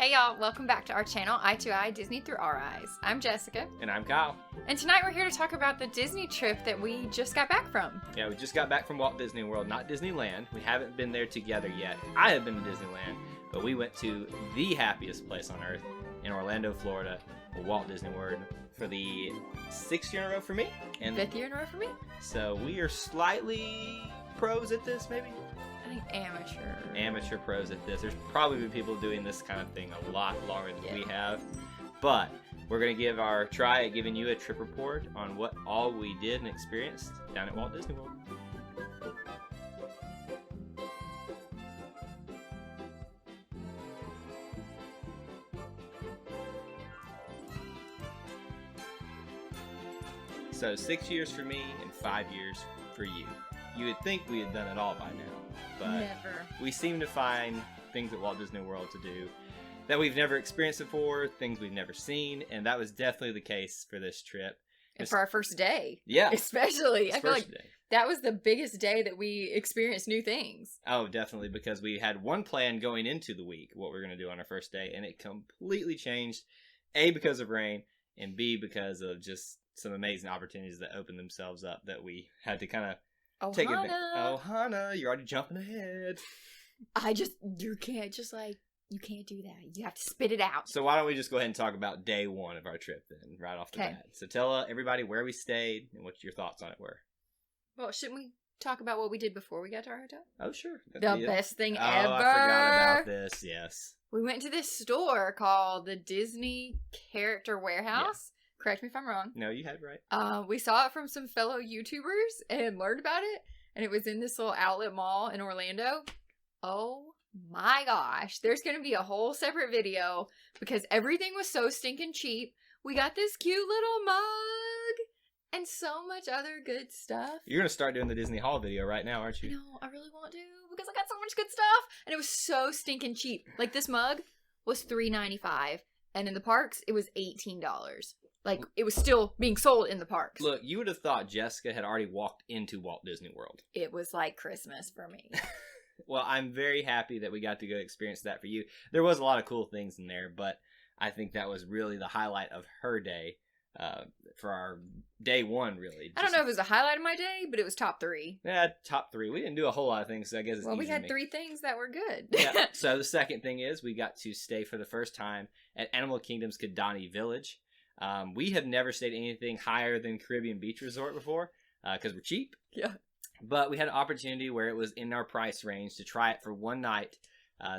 Hey y'all, welcome back to our channel, Eye to Eye, Disney Through Our Eyes. I'm Jessica. And I'm Kyle. And tonight we're here to talk about the Disney trip that we just got back from. Yeah, we just got back from Walt Disney World, not Disneyland. We haven't been there together yet. I have been to Disneyland, but we went to the happiest place on earth in Orlando, Florida, Walt Disney World, for the 6th year in a row for me. And 5th year in a row for me? So we are slightly pros at this, maybe? I think amateur. Amateur pros at this. There's probably been people doing this kind of thing a lot longer than we have. But we're going to give our try at giving you a trip report on what all we did and experienced down at Walt Disney World. So 6 years for me and 5 years for you. You would think we had done it all by now, but Never. we seem to find things at Walt Disney World to do that we've never experienced before, things we've never seen, and that was definitely the case for this trip. And for our first day. Yeah. Especially. I feel like day. that was the biggest day that we experienced new things. Oh, definitely, because we had one plan going into the week, what we're going to do on our first day, and it completely changed, A, because of rain, and B, because of just some amazing opportunities that opened themselves up that we had to kind of take advantage. Ohana, you're already jumping ahead. You can't do that. You have to spit it out. So why don't we just go ahead and talk about day one of our trip then, right off the bat. So tell everybody where we stayed and what your thoughts on it were. Well, shouldn't we talk about what we did before we got to our hotel? Oh, sure. The best thing ever. Oh, I forgot about this, yes. We went to this store called the Disney Character Warehouse. Yeah. Correct me if I'm wrong. No, you had it right. We saw it from some fellow YouTubers and learned about it. And it was in this little outlet mall in Orlando. Oh my gosh. There's going to be a whole separate video because everything was so stinking cheap. We got this cute little mug and so much other good stuff. You're going to start doing the Disney Haul video right now, aren't you? No, I really want to because I got so much good stuff. And it was so stinking cheap. Like this mug was $3.95. And in the parks, it was $18. Like, it was still being sold in the parks. Look, you would have thought Jessica had already walked into Walt Disney World. It was like Christmas for me. Well, I'm very happy that we got to go experience that for you. There was a lot of cool things in there, but I think that was really the highlight of her day for our day one, really. I don't know if it was a highlight of my day, but it was top 3. Yeah, top 3. We didn't do a whole lot of things, so I guess it's well, easy we had to 3 things that were good. Yeah. So the second thing is we got to stay for the first time at Animal Kingdom's Kadani Village. We have never stayed at anything higher than Caribbean Beach Resort before because we're cheap. Yeah. But we had an opportunity where it was in our price range to try it for one night.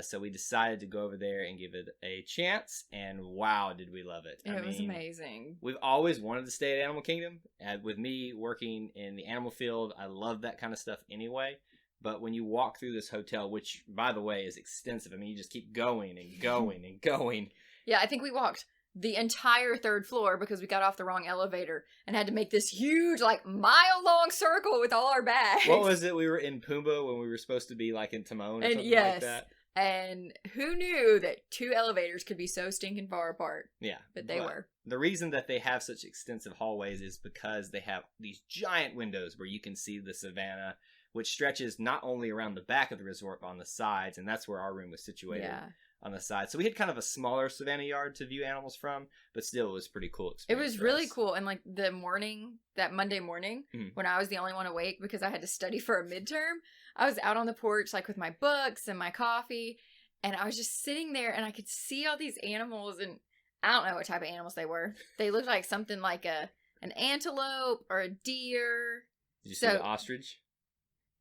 So we decided to go over there and give it a chance. And wow, did we love it. It was amazing. We've always wanted to stay at Animal Kingdom. With me working in the animal field, I love that kind of stuff anyway. But when you walk through this hotel, which, by the way, is extensive. I mean, you just keep going and going and going. Yeah, I think we walked the entire 3rd floor because we got off the wrong elevator and had to make this huge, like, mile-long circle with all our bags. What was it? We were in Pumbaa when we were supposed to be, like, in Timon or something like that. And who knew that 2 elevators could be so stinking far apart? Yeah. But they were. The reason that they have such extensive hallways is because they have these giant windows where you can see the savannah, which stretches not only around the back of the resort, but on the sides, and that's where our room was situated. Yeah. On the side. So we had kind of a smaller savannah yard to view animals from, but still it was a pretty cool experience. It was really cool. And like the morning, that Monday morning, when I was the only one awake because I had to study for a midterm, I was out on the porch like with my books and my coffee, and I was just sitting there and I could see all these animals, and I don't know what type of animals they were. They looked like something like an antelope or a deer. Did you see the ostrich?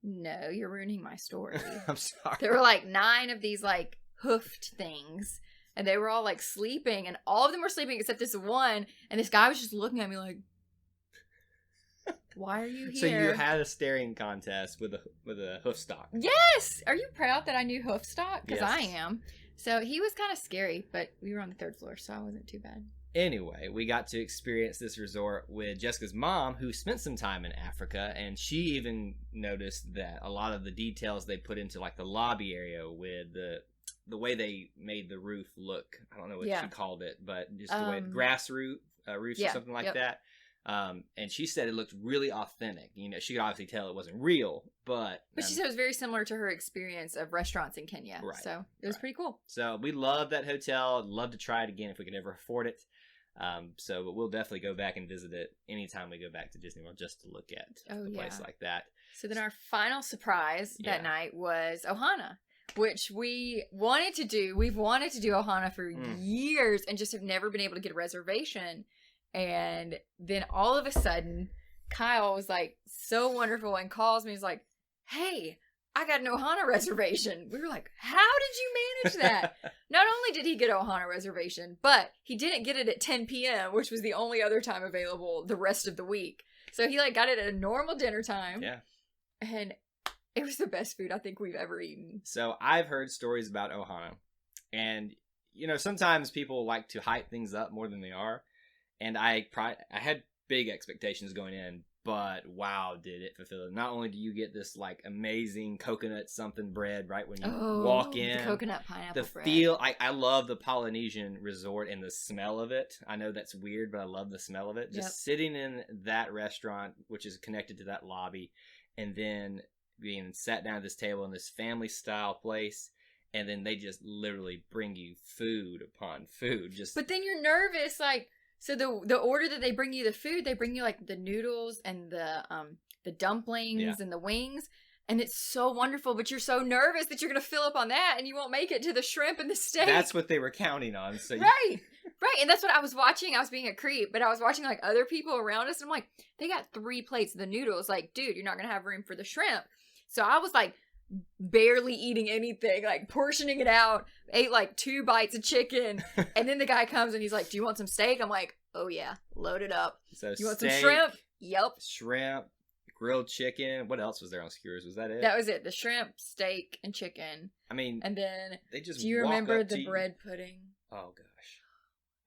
No, you're ruining my story. I'm sorry. There were like 9 of these like hoofed things, and they were all like sleeping, and all of them were sleeping except this one, and this guy was just looking at me like, why are you here? So you had a staring contest with a hoof stock. Yes. Are you proud that I knew hoof stock? Because yes. I am. So he was kind of scary, but we were on the 3rd floor, so I wasn't too bad. Anyway, we got to experience this resort with Jessica's mom, who spent some time in Africa, and she even noticed that a lot of the details they put into like the lobby area with the way they made the roof look. I don't know what she called it, but just the way grass roofs or something like that. And she said it looked really authentic. You know, she could obviously tell it wasn't real, but she said it was very similar to her experience of restaurants in Kenya. Right. So it was pretty cool. So we love that hotel. I'd love to try it again if we could ever afford it. But we'll definitely go back and visit it anytime we go back to Disney World just to look at a place like that. So then our final surprise that night was Ohana, which we wanted to do. We've wanted to do Ohana for years and just have never been able to get a reservation. And then all of a sudden, Kyle was like so wonderful and calls me. He's like, hey, I got an Ohana reservation. We were like, how did you manage that? Not only did he get an Ohana reservation, but he didn't get it at 10 p.m., which was the only other time available the rest of the week. So he got it at a normal dinner time. Yeah. And it was the best food I think we've ever eaten. So I've heard stories about Ohana. And, you know, sometimes people like to hype things up more than they are. And I had big expectations going in, but wow, did it fulfill it. Not only do you get this amazing coconut something bread right when you walk in. The coconut pineapple the bread. Feel, I love the Polynesian resort and the smell of it. I know that's weird, but I love the smell of it. Just sitting in that restaurant, which is connected to that lobby, and then being sat down at this table in this family style place. And then they just literally bring you food upon food. But then you're nervous, so the order that they bring you the food, they bring you the noodles and the dumplings and the wings, and it's so wonderful. But you're so nervous that you're gonna fill up on that, and you won't make it to the shrimp and the steak. That's what they were counting on. So right, and that's what I was watching. I was being a creep, but I was watching other people around us, and I'm like, they got 3 plates of the noodles. Dude, you're not gonna have room for the shrimp. So I was barely eating anything, portioning it out, ate 2 bites of chicken, and then the guy comes and he's like, do you want some steak? I'm like, oh yeah, load it up. So you want some shrimp? Yep. Shrimp, grilled chicken. What else was there on skewers? Was that it? That was it. The shrimp, steak, and chicken. I mean, and then they just do you remember the bread pudding? Oh gosh,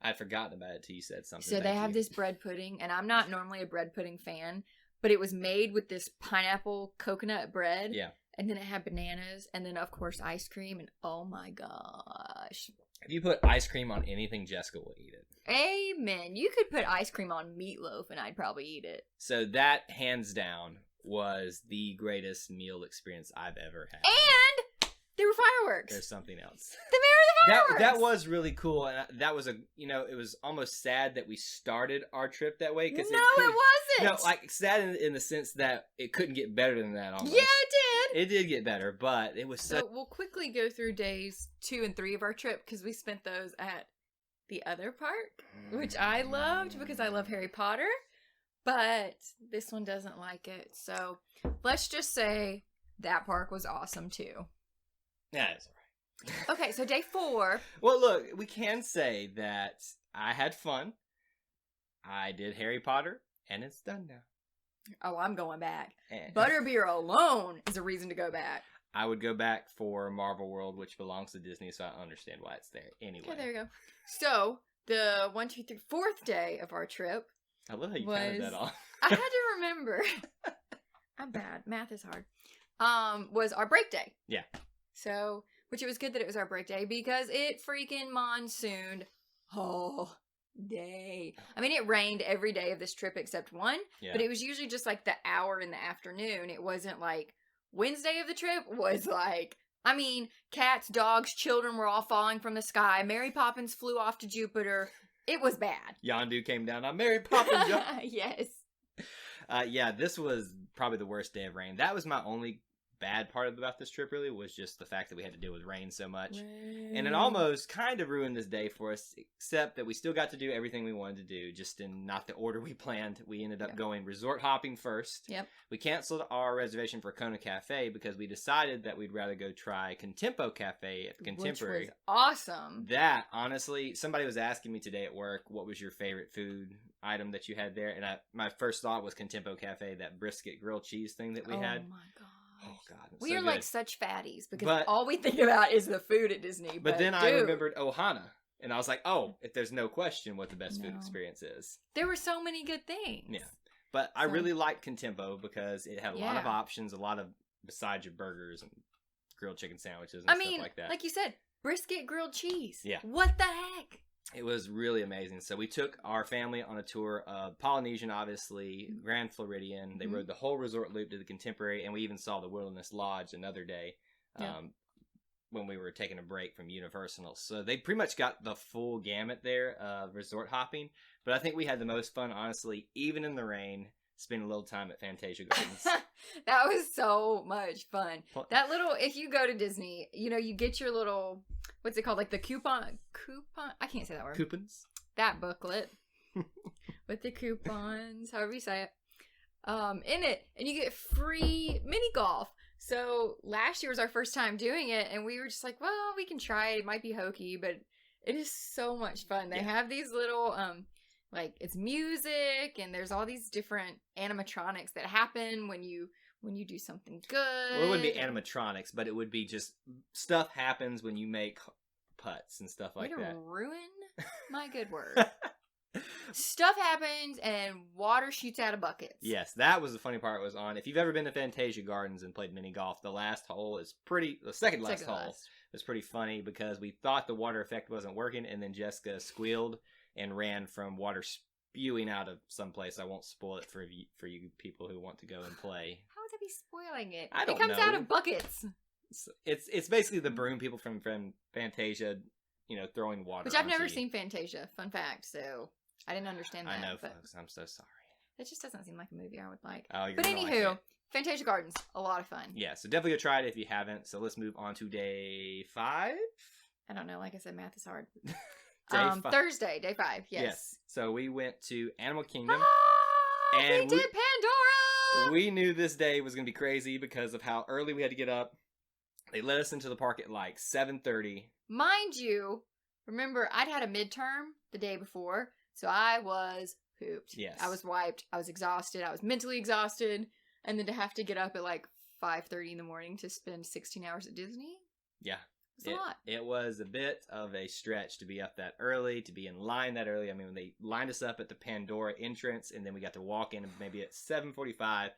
I'd forgotten about it till you said something. So they have this bread pudding, and I'm not normally a bread pudding fan, but it was made with this pineapple coconut bread. Yeah. And then it had bananas, and then, of course, ice cream, and oh my gosh. If you put ice cream on anything, Jessica will eat it. Amen. You could put ice cream on meatloaf, and I'd probably eat it. So that, hands down, was the greatest meal experience I've ever had. And there were fireworks. There's something else. There were the fireworks. That was really cool, and that was it was almost sad that we started our trip that way. No, it wasn't. No, sad in the sense that it couldn't get better than that almost. Yeah, it did. It did get better, but it was so we'll quickly go through days 2 and 3 of our trip because we spent those at the other park, which I loved because I love Harry Potter, but this one doesn't like it. So let's just say that park was awesome too. Yeah, it's all right. Okay, so day 4. Well, look, we can say that I had fun. I did Harry Potter, and it's done now. Oh, I'm going back. Butterbeer alone is a reason to go back. I would go back for Marvel World, which belongs to Disney, so I understand why it's there anyway. Okay, there you go. So, the 1, 2, 3, 4th day of our trip. I love how you counted that off. I had to remember. I'm bad. Math is hard. Was our break day. Yeah. So, which it was good that it was our break day because it freaking monsooned all day. I mean, it rained every day of this trip except one, but it was usually just the hour in the afternoon. It wasn't Wednesday of the trip was cats, dogs, children were all falling from the sky. Mary Poppins flew off to Jupiter. It was bad. Yondu came down on Mary Poppins. Yes. Yeah, this was probably the worst day of rain. That was my only bad part about this trip, really, was just the fact that we had to deal with rain so much. And it almost kind of ruined this day for us, except that we still got to do everything we wanted to do, just in not the order we planned. We ended up going resort hopping first. Yep. We canceled our reservation for Kona Cafe because we decided that we'd rather go try Contempo Cafe at the Contemporary. Which was awesome. That, honestly, somebody was asking me today at work, what was your favorite food item that you had there? And my first thought was Contempo Cafe, that brisket grilled cheese thing that we had. Oh my god. Oh god, we are good. Such fatties because all we think about is the food at Disney. But then I remembered Ohana, and I was like, oh, if there's no question what the best food experience is. There were so many good things. Yeah, but I really liked Contempo because it had a lot of options, a lot of besides your burgers and grilled chicken sandwiches and stuff like that. Like you said, brisket grilled cheese. Yeah. What the heck? It was really amazing. So we took our family on a tour of Polynesian, obviously, Grand Floridian. They rode the whole resort loop to the Contemporary, and we even saw the Wilderness Lodge another day when we were taking a break from Universal. So they pretty much got the full gamut there of resort hopping. But I think we had the most fun, honestly, even in the rain, spending a little time at Fantasia Gardens. That was so much fun. That little, if you go to Disney, you know, you get your little, what's it called? Like the coupon, I can't say that word. Coupons? That booklet with the coupons, however you say it, in it. And you get free mini golf. So last year was our first time doing it. And we were just like, well, we can try it. It might be hokey, but it is so much fun. They have these little, like it's music and there's all these different animatronics that happen when you do something good. Well, it wouldn't be animatronics, but it would be just stuff happens when you make putts and stuff like that. Ruin my good word. Stuff happens and water shoots out of buckets. Yes, that was the funny part. Was on. If you've ever been to Fantasia Gardens and played mini golf, the last hole is the second last hole was pretty funny because we thought the water effect wasn't working, and then Jessica squealed and ran from water spewing out of someplace. I won't spoil it for you people who want to go and play. How would that be spoiling it? I don't know. It comes out of buckets. It's basically the broom people from Fantasia, you know, throwing water. Which I've never seen Fantasia. Fun fact. So I didn't understand that. I know, folks. I'm so sorry. It just doesn't seem like a movie I would like. Oh, you're but anywho, like Fantasia Gardens, a lot of fun. Yeah, so definitely go try it if you haven't. So let's move on to day 5. I don't know. Like I said, math is hard. Thursday, day 5. Yes. So we went to Animal Kingdom. And we did Pandora! We knew this day was going to be crazy because of how early we had to get up. They let us into the park at like 7:30. Mind you, remember, I'd had a midterm the day before, so I was pooped. Yes. I was wiped. I was exhausted. I was mentally exhausted. And then to have to get up at like 5:30 in the morning to spend 16 hours at Disney? Yeah. It's a lot. It was a bit of a stretch to be up that early, to be in line that early. I mean, when they lined us up at the Pandora entrance, and then we got to walk in maybe at 7:45.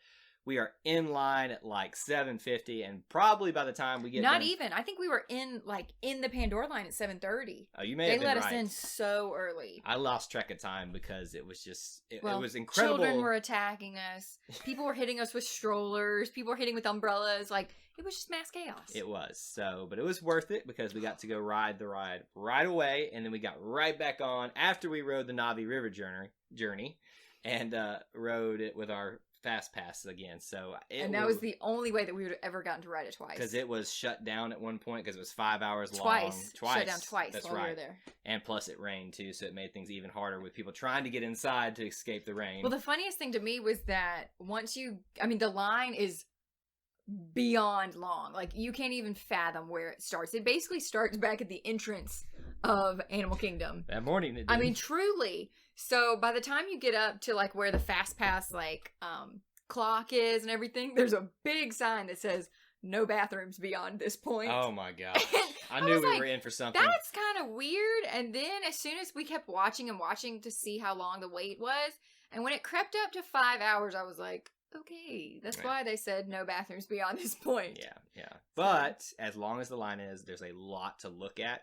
We are in line at like 7:50, and probably by the time we get Not even. I think we were in the Pandora line at 7:30. Oh, you may have been right. They let us in so early. I lost track of time because it was just it was incredible. Children were attacking us. People were hitting us with strollers. People were hitting with umbrellas. Like, it was just mass chaos. It was. So, but it was worth it because we got to go ride the ride right away, and then we got right back on after we rode the Navi River journey and rode it with our Fast Pass again. So that was the only way that we would have ever gotten to ride it twice. Because it was shut down at one point because it was 5 hours long. Twice. Shut down twice. That's while right. We were there. And plus it rained too, so it made things even harder with people trying to get inside to escape the rain. Well, the funniest thing to me was that the line is beyond long. Like, you can't even fathom where it starts. It basically starts back at the entrance of Animal Kingdom. That morning it did. I mean, truly. So by the time you get up to like where the Fast Pass clock is and everything, there's a big sign that says no bathrooms beyond this point. Oh my gosh. I knew we were in for something. That's kind of weird. And then as soon as we kept watching to see how long the wait was, and when it crept up to 5 hours, I was like, okay, that's why they said no bathrooms beyond this point. Yeah. But as long as the line is, there's a lot to look at.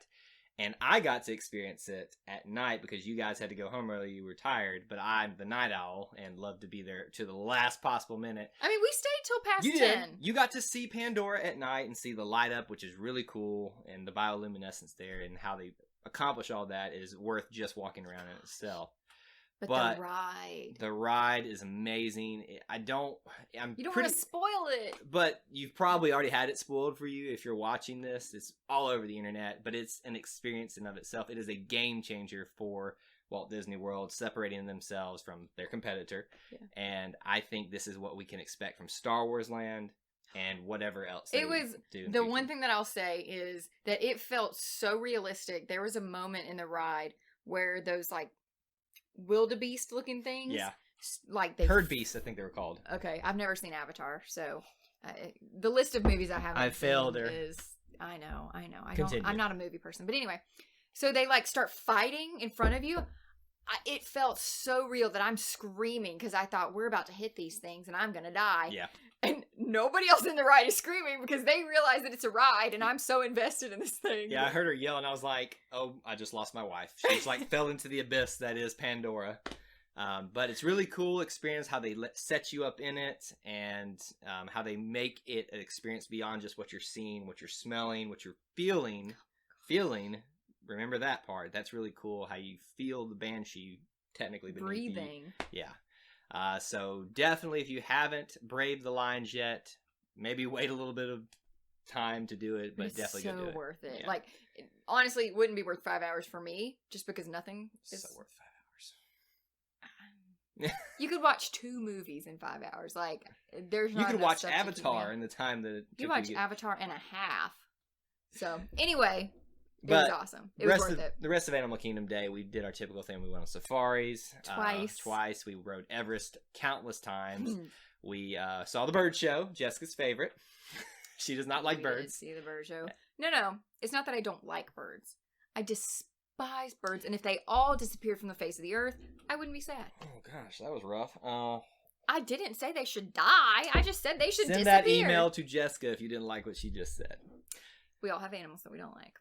And I got to experience it at night because you guys had to go home early. You were tired, but I'm the night owl and love to be there to the last possible minute. I mean, we stayed till past 10. You got to see Pandora at night and see the light up, which is really cool, and the bioluminescence there, and how they accomplish all that is worth just walking around in itself. But the ride is amazing. You don't want to spoil it. But you've probably already had it spoiled for you if you're watching this. It's all over the internet, but it's an experience in and of itself. It is a game changer for Walt Disney World, separating themselves from their competitor. Yeah. And I think this is what we can expect from Star Wars Land and whatever else they do. The one thing that I'll say is that it felt so realistic. There was a moment in the ride where those wildebeest looking things. Yeah. Herd beasts, I think they were called. Okay. I've never seen Avatar, so the list of movies I haven't failed is I know. I'm not a movie person. But anyway, so they start fighting in front of you. It felt so real that I'm screaming because I thought we're about to hit these things and I'm going to die. Yeah. And nobody else in the ride is screaming because they realize that it's a ride and I'm so invested in this thing. Yeah, I heard her yell and I was like, oh, I just lost my wife. She just like fell into the abyss that is Pandora. But it's really cool experience how they set you up in it and how they make it an experience beyond just what you're seeing, what you're smelling, what you're feeling. Remember that part. That's really cool how you feel the banshee technically beneath breathing. Yeah. So definitely if you haven't braved the lines yet, maybe wait a little bit of time to do it, but definitely go do it. So worth it. Yeah. Like, honestly, it wouldn't be worth 5 hours for me just because nothing is so worth 5 hours. You could watch 2 movies in 5 hours. Like, there's not. You could watch Avatar in the time that you watch Avatar and a half. So anyway, it was awesome. It was worth it. The rest of Animal Kingdom Day, we did our typical thing. We went on safaris twice. We rode Everest countless times. We saw the bird show, Jessica's favorite. She does not like birds. Did see the bird show. No, it's not that I don't like birds. I despise birds, and if they all disappeared from the face of the earth, I wouldn't be sad. Oh gosh, that was rough. I didn't say they should die. I just said they should disappear. Send that email to Jessica if you didn't like what she just said. We all have animals that we don't like.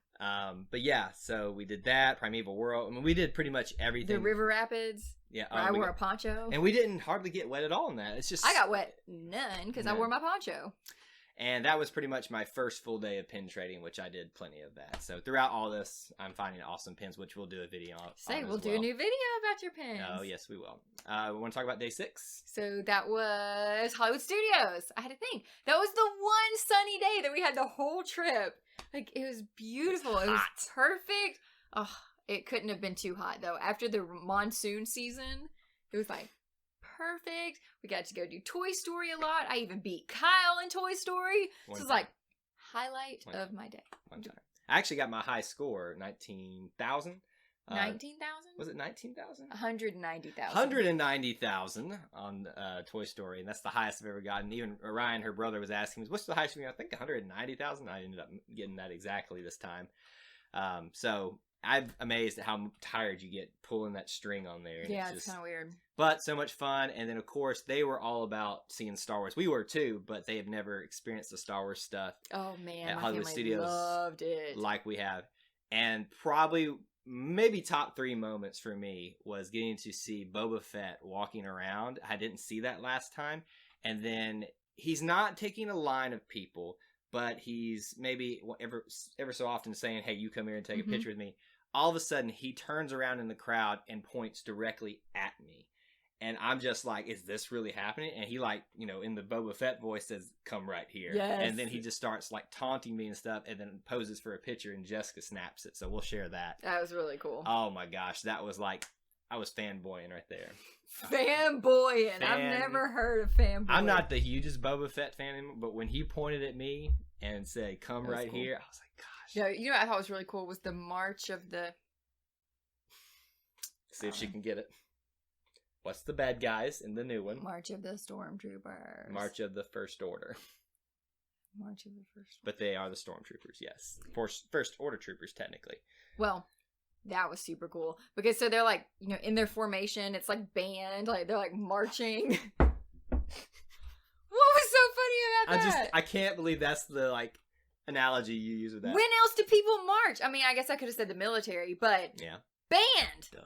But yeah, so we did that, Primeval World. I mean, we did pretty much everything. The river rapids. Yeah. I wore a poncho. And we didn't hardly get wet at all in that. It's just... I got wet none because I wore my poncho. And that was pretty much my first full day of pin trading, which I did plenty of that. So throughout all this, I'm finding awesome pins, which we'll do a video on. We'll do a new video about your pins. Oh, yes, we will. We want to talk about day 6. So that was Hollywood Studios. I had to think. That was the one sunny day that we had the whole trip. Like, it was beautiful. It was perfect. Oh, it couldn't have been too hot, though. After the monsoon season, it was like perfect. We got to go do Toy Story a lot. I even beat Kyle in Toy Story. This was like highlight of my day. One time. I actually got my high score, 19,000. 19,000? Was it 19,000? 190,000. 190,000 on Toy Story, and that's the highest I've ever gotten. Even Orion, her brother, was asking me, what's the highest? I think 190,000. I ended up getting that exactly this time. So I'm amazed at how tired you get pulling that string on there. Yeah, it's kind of weird. But so much fun. And then, of course, they were all about seeing Star Wars. We were, too, but they have never experienced the Star Wars stuff. Oh, man. At My Hollywood family Studios loved it. Like we have. And probably... maybe top 3 moments for me was getting to see Boba Fett walking around. I didn't see that last time. And then he's not taking a line of people, but he's maybe ever so often saying, hey, you come here and take a picture with me. All of a sudden, he turns around in the crowd and points directly at me. And I'm just like, is this really happening? And he in the Boba Fett voice says, come right here. Yes. And then he just starts like taunting me and stuff and then poses for a picture and Jessica snaps it. So we'll share that. That was really cool. Oh my gosh. That was like, I was fanboying right there. Fanboying. I've never heard of fanboying. I'm not the hugest Boba Fett fan, but when he pointed at me and said, come right here, I was like, gosh. Yeah, you know what I thought was really cool was the March of the... See if she can get it. What's the bad guys in the new one? March of the Stormtroopers. March of the First Order. March of the First Order. But they are the Stormtroopers, yes. First Order troopers, technically. Well, that was super cool. Because so they're like, in their formation, it's like band, like they're like marching. What was so funny about that? I can't believe that's the like analogy you use with that. When else do people march? I mean, I guess I could have said the military, but yeah. Band. Duh.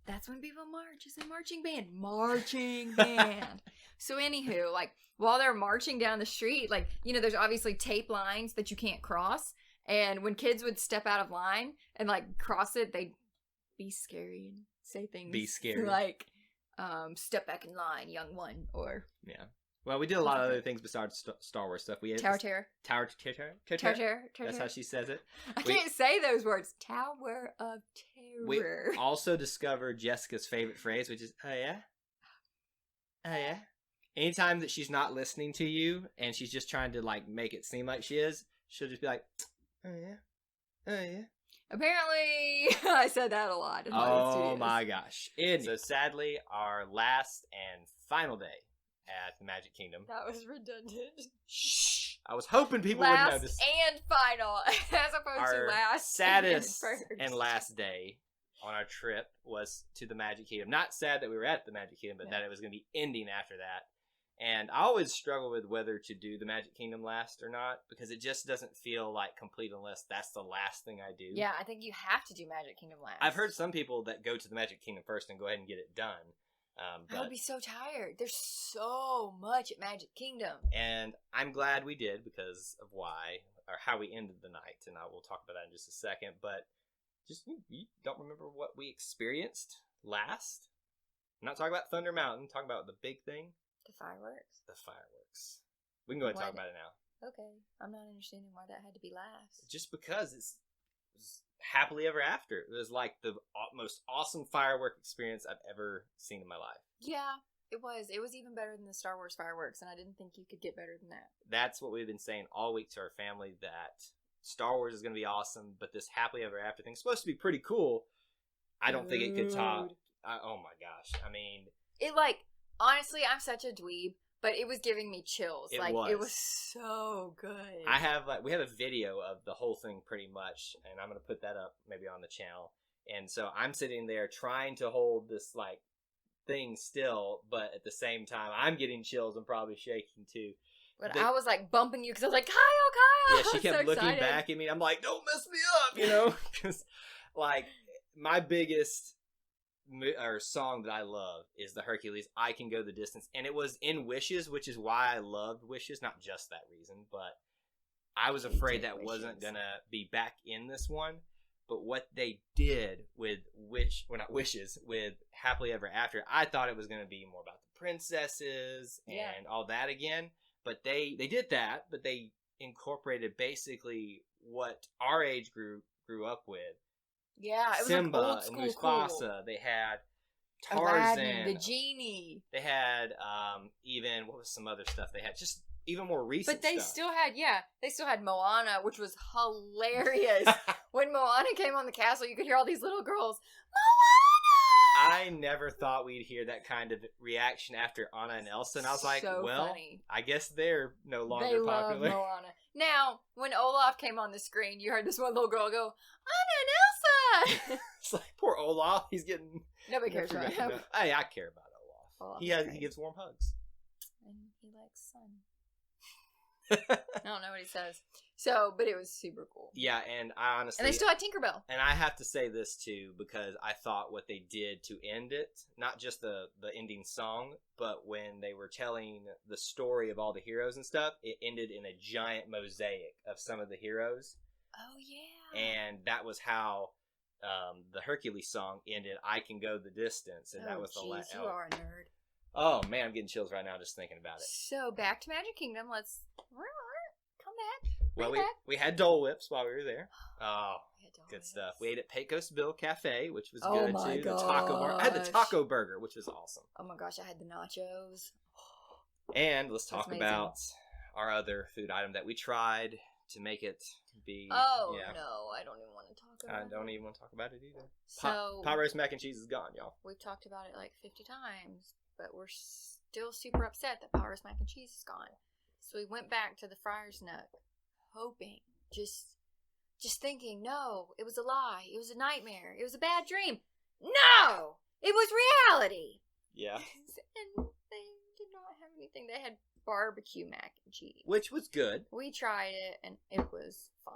That's when people march. It's a marching band. Marching band. So anywho, like, while they're marching down the street, like, there's obviously tape lines that you can't cross. And when kids would step out of line and, like, cross it, they'd be scary and say things. Be scary. Like, step back in line, young one, or... Yeah. Well, we did a lot of other things besides Star Wars stuff. We had Tower Terror. Tower Terror. That's how she says it. I can't say those words. Tower of Terror. We also discovered Jessica's favorite phrase, which is, oh yeah? Oh yeah? Anytime that she's not listening to you and she's just trying to like make it seem like she is, she'll just be like, oh yeah? Oh yeah? Apparently, I said that a lot. Oh my gosh. So sadly, our last and final day at the Magic Kingdom. That was redundant. Shh! I was hoping people would notice. Last and final, as opposed to last. Saddest and last day on our trip was to the Magic Kingdom. Not sad that we were at the Magic Kingdom, but that it was going to be ending after that. And I always struggle with whether to do the Magic Kingdom last or not, because it just doesn't feel like complete unless that's the last thing I do. Yeah, I think you have to do Magic Kingdom last. I've heard some people that go to the Magic Kingdom first and go ahead and get it done. I would be so tired. There's so much at Magic Kingdom. And I'm glad we did because of why, or how we ended the night, and I will talk about that in just a second. But just, you don't remember what we experienced last? I'm not talking about Thunder Mountain, I'm talking about the big thing. The fireworks? The fireworks. We can go ahead and talk about it now. Okay. I'm not understanding why that had to be last. Just because it was happily ever after. It was like the most awesome firework experience I've ever seen in my life. Yeah, it was. It was even better than the Star Wars fireworks, and I didn't think you could get better than that. That's what we've been saying all week to our family, that Star Wars is going to be awesome, but this happily ever after thing is supposed to be pretty cool. I don't think it could top. Oh my gosh. I mean, it honestly, I'm such a dweeb, but it was giving me chills. It was so good. We have a video of the whole thing pretty much, and I'm going to put that up maybe on the channel. And so I'm sitting there trying to hold this thing still, but at the same time I'm getting chills and probably shaking too. But I was bumping you because I was like, Kyle. Yeah, she kept looking back at me, and I'm like, don't mess me up, because my biggest song that I love is the Hercules I Can Go the Distance, and it was in Wishes, which is why I loved Wishes, not just that reason, but I was afraid that wasn't gonna be back in this one. But what they did with with Happily Ever After, I thought it was gonna be more about the princesses and all that again, but they did that, but they incorporated basically what our age group grew up with. Yeah, it was Simba old school, and Mufasa. Cool. They had Tarzan, Aladdin, the genie. They had even what was some other stuff they had, just even more recent. But they stuff. still had Moana, which was hilarious. When Moana came on the castle, you could hear all these little girls, Moana! I never thought we'd hear that kind of reaction after Anna and Elsa, and I was like, funny. I guess they're no longer popular. Love Moana. Now, when Olaf came on the screen, you heard this one little girl go, Anna and Elsa! It's like, poor Olaf, he's getting... Nobody cares about him. Hey, I care about Olaf. He gives warm hugs. And he likes sun. I don't know what he says. So, but it was super cool. Yeah, and I honestly... And they still had Tinkerbell. And I have to say this, too, because I thought what they did to end it, not just the ending song, but when they were telling the story of all the heroes and stuff, it ended in a giant mosaic of some of the heroes. Oh, yeah. And that was how the Hercules song ended, I Can Go the Distance. And that was the last... you are a nerd. Oh, man, I'm getting chills right now just thinking about it. So, back to Magic Kingdom. Let's... Come back. Well, we had Dole Whips while we were there. Oh, good stuff. We ate at Pecos Bill Cafe, which was good, too. The taco bar. I had the taco burger, which was awesome. Oh, my gosh. I had the nachos. And let's talk about our other food item that we tried to make it be... Oh, no. I don't even want to talk about it. I don't even want to talk about it either. So, pot roast mac and cheese is gone, y'all. We've talked about it 50 times, but we're still super upset that pot roast mac and cheese is gone. So we went back to the Friar's Nook, hoping, just thinking, no, it was a lie. It was a nightmare. It was a bad dream. No! It was reality! Yeah. And they did not have anything. They had barbecue mac and cheese. Which was good. We tried it, and it was fine.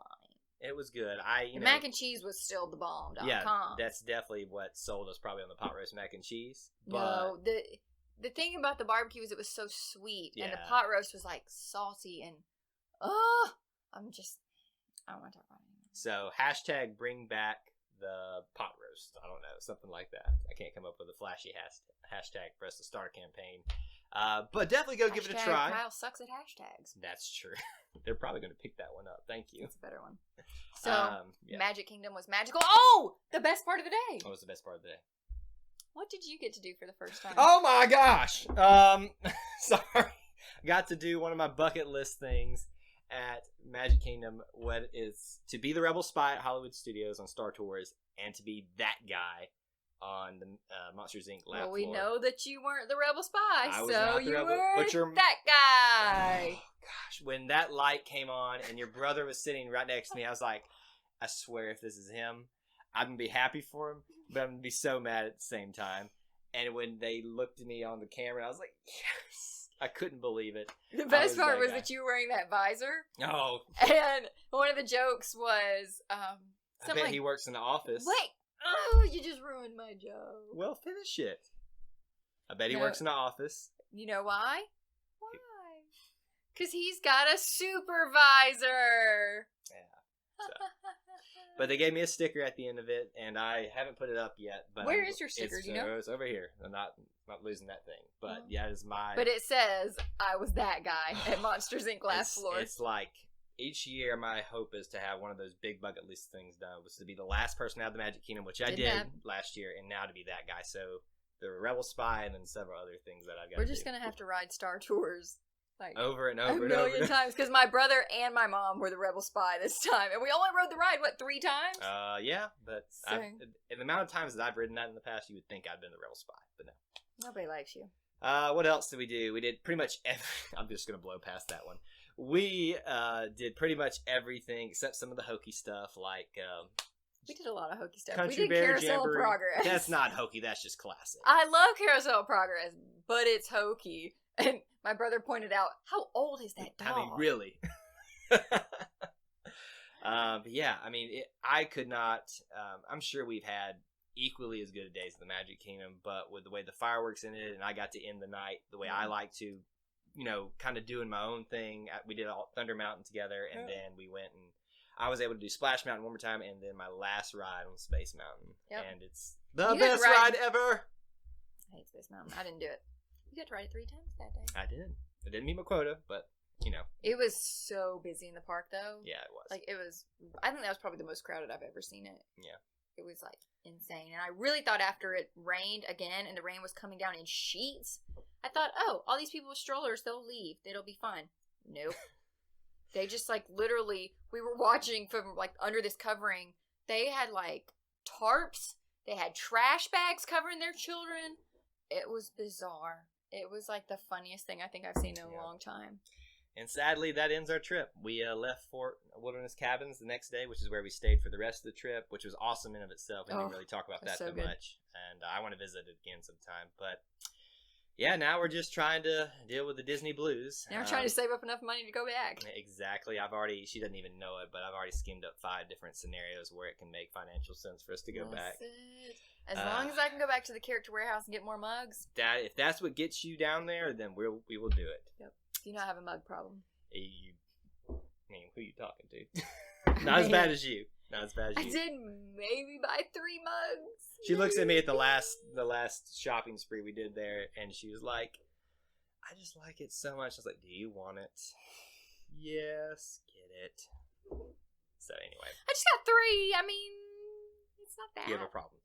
It was good. The mac and cheese was still the bomb.com. Yeah, that's definitely what sold us probably on the pot roast mac and cheese. But... No, the thing about the barbecue is it was so sweet, and the pot roast was salty, and I don't want to talk about it anymore. So #bring back the pot roast. I don't know, something like that. I can't come up with a flashy hashtag for us to start a campaign. But definitely go give it a try. Kyle sucks at hashtags. That's true. They're probably going to pick that one up. Thank you. That's a better one. So, Magic Kingdom was magical. Oh! The best part of the day. What was the best part of the day? What did you get to do for the first time? Oh my gosh! Sorry. Got to do one of my bucket list things at Magic Kingdom, what is to be the Rebel Spy at Hollywood Studios on Star Tours, and to be that guy on the Monsters, Inc. lab floor. We know that you weren't the Rebel Spy, so you were that guy. Oh, gosh, when that light came on and your brother was sitting right next to me, I was like, I swear if this is him, I'm going to be happy for him, but I'm going to be so mad at the same time. And when they looked at me on the camera, I was like, yes. I couldn't believe it. The best part was that you were wearing that visor. Oh. And one of the jokes was, I bet he works in the office. Wait! Oh, you just ruined my joke. Well, finish it. I bet he works in the office. You know why? Why? Because he's got a supervisor. Yeah. So. But they gave me a sticker at the end of it, and I haven't put it up yet. But where is your sticker? Do you know? It's over here. I'm not losing that thing. But yeah, it's my. But it says I was that guy at Monsters Inc. last floor. It's like each year, my hope is to have one of those big bucket list things done. Was to be the last person out of the Magic Kingdom, which I did last year, and now to be that guy. So the Rebel Spy, and then several other things that I've got. We're just gonna have to ride Star Tours. Like over and over a million times, because my brother and my mom were the Rebel Spy this time, and we only rode the ride 3 times? Yeah, but in the amount of times that I've ridden that in the past, you would think I'd been the Rebel Spy, but no. Nobody likes you. What else did we do? We did pretty much I'm just gonna blow past that one. We did pretty much everything except some of the hokey stuff, like we did a lot of hokey stuff. Country we did Bear Carousel Jamboree. Progress. That's not hokey. That's just classic. I love Carousel Progress, but it's hokey. And my brother pointed out, how old is that dog? I mean, really. But yeah, I mean, I could not. I'm sure we've had equally as good a days at the Magic Kingdom, but with the way the fireworks ended, and I got to end the night the way I like to, kind of doing my own thing. We did all Thunder Mountain together, and then we went and I was able to do Splash Mountain one more time, and then my last ride on Space Mountain. Yep. And it's the best ride ever. I hate Space Mountain. I didn't do it. You got to ride it 3 times that day. I did. I didn't meet my quota, but, It was so busy in the park, though. Yeah, it was. Like, I think that was probably the most crowded I've ever seen it. Yeah. It was, like, insane. And I really thought after it rained again, and the rain was coming down in sheets, I thought, oh, all these people with strollers, they'll leave. It'll be fine. Nope. They just, like, literally, we were watching from, like, under this covering. They had, like, tarps. They had trash bags covering their children. It was bizarre. It was, like, the funniest thing I think I've seen in a long time. And sadly, that ends our trip. We left Fort Wilderness Cabins the next day, which is where we stayed for the rest of the trip, which was awesome in of itself. We didn't really talk about that much. And I want to visit it again sometime. But, yeah, now we're just trying to deal with the Disney blues. Now we're trying to save up enough money to go back. Exactly. She doesn't even know it, but I've already schemed up 5 different scenarios where it can make financial sense for us to go back. As long as I can go back to the Character Warehouse and get more mugs. If that's what gets you down there, then we will do it. Yep. You know I have a mug problem. Who are you talking to? Not as bad as you. Not as bad as you. I did maybe buy 3 mugs. She looks at me at the last shopping spree we did there, and she was like, I just like it so much. I was like, do you want it? Yes, get it. So anyway. I just got 3. I mean, it's not bad. You have a problem.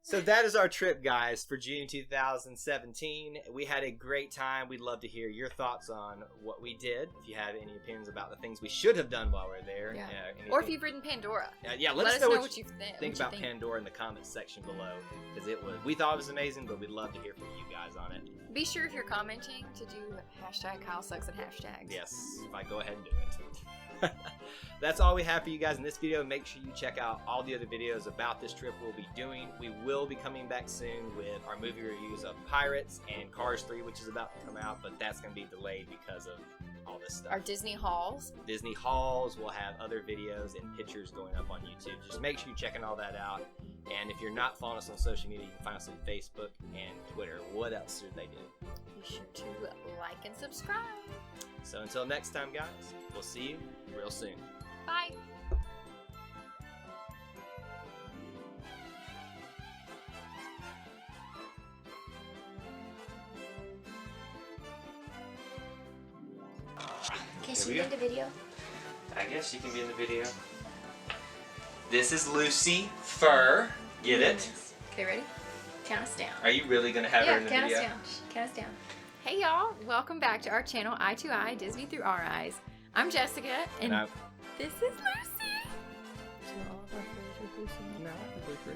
So that is our trip, guys, for June 2017. We had a great time. We'd love to hear your thoughts on what we did. If you have any opinions about the things we should have done while we were there. Yeah. Or if you've ridden Pandora. Let us know what you think about Pandora in the comments section below. Because we thought it was amazing, but we'd love to hear from you guys on it. Be sure if you're commenting to do #KyleSucks and hashtags. Yes, if I go ahead and do it. That's all we have for you guys in this video. Make sure you check out all the other videos about this trip we'll be doing. We will be coming back soon with our movie reviews of Pirates and Cars 3, which is about to come out, but that's going to be delayed because of all this stuff. Our Disney hauls. Disney hauls. We'll have other videos and pictures going up on YouTube. Just make sure you're checking all that out. And if you're not following us on social media, you can find us on Facebook and Twitter. What else should they do? Be sure to like and subscribe. So until next time, guys, we'll see you real soon. Bye. Can she be in the video? I guess she can be in the video. This is Lucy Fur. Get it? Okay, ready? Count us down. Are you really going to have her in the video? Yeah, count us down. Hey y'all, welcome back to our channel, Eye to Eye, Disney Through Our Eyes. I'm Jessica, and this is Lucy. So all of our photos with Lucy? No, we're free.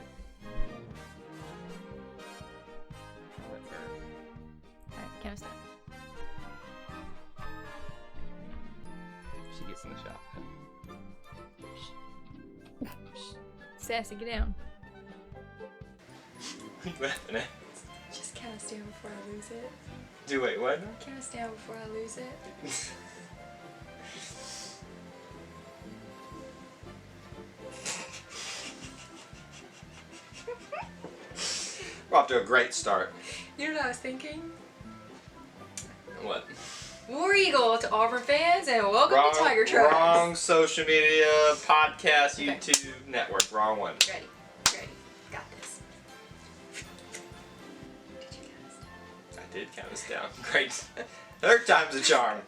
Alright, count us down. She gets in the shot. Sassy, get down. What are you laughing at? Just count us stand before I lose it? Wait, what? Can I stand before I lose it? We're off to a great start. You know what I was thinking? What? War Eagle to Auburn fans, and welcome to Tiger Tracks. Wrong social media, podcast, YouTube, network. Wrong one. Ready. Got this. Did you count us down? I did count us down. Great. Third time's a charm.